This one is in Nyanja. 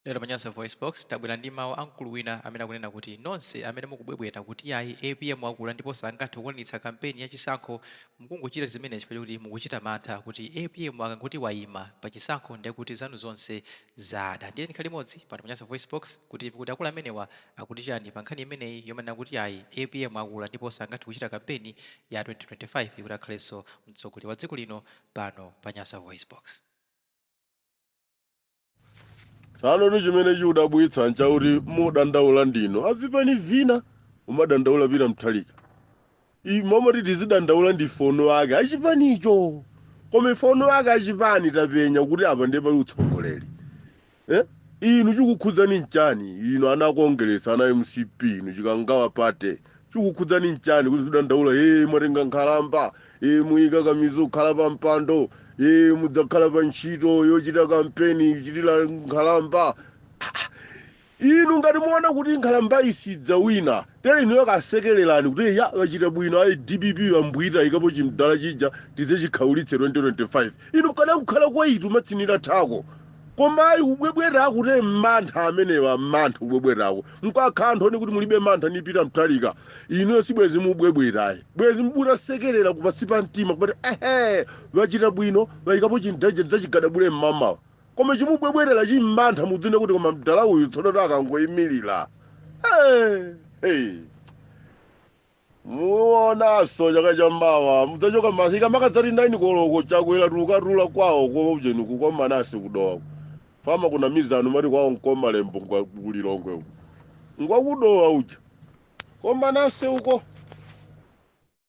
Lero Manyasa Voice Box tabwera ndi mawu amkulu wina amene akunena kuti nonse amene mukubwebweta kuti ayi APM akula ndipo sangathe kukwaniritsa kampeni yachisankho mukungochita zimene chifukwa kuti mukuchita mantha kuti APM akanguti wayima pa chisankho ndiye kuti zanu zonse zada. Ndiye ndikhale limodzi pa Manyasa Voice Box kuti akulu amenewa akuti chani pa nkhani imeneyi yomwe kuti ayi APM akula ndipo sangathe kuchita kampeni ya 2025 kuti akhalenso mtsogoleri wa dziko lino pano pa Nyasa Voice Box. Sano chimene chikudabwitsa nchakuti mudandaula ndino avipani vina umadandaula pita mthalika momwe tizidandaula ndi fono ake achipanicho koma fono ake achipani tapenya kuti apa ndiye pali utsogoleri inu chikukhudzani nchani ino anakongeresa ana MCP inu chikangawa pate chikukhudzani nchani kuti zidandaula mwatenga nkhalamba muyika kamizo kukhala pa mpando mudzakhala pa ntchito yochita kampeni ichitira nkhalamba inu ngati muona kuti nkhalamba isidza wina tere inu yakasekererani kuti ya wachita bwino ayi DPP wambwita ikapo chimdala chija tize chikhaulitse 2025 inu kana kukhala kwa itu matsinira thako koma ayi ubwebwera kuti mantha amenewa mantha ubwebwerako mkwakhanthoni kuti mulibe mantha nipita mthalika inu sibwezi mubwebwera bwezi mbura sekerera kupasi pa mtima kuti wachita bwino wayikapo chimdaje dzachigada mmamawa koma chimubwebwerera chimmantha mudzine kuti koma mdala uyu tsono akangoyimirira muonaso chaka chammawa mudzachoka masika makadzati 9 koloko chakwera tukatula kwawo kojeni kukomanasi kudowa fama kuna mizano mati kwawo nkoma lembo kulilongwe ngwakudowa uja komanase uko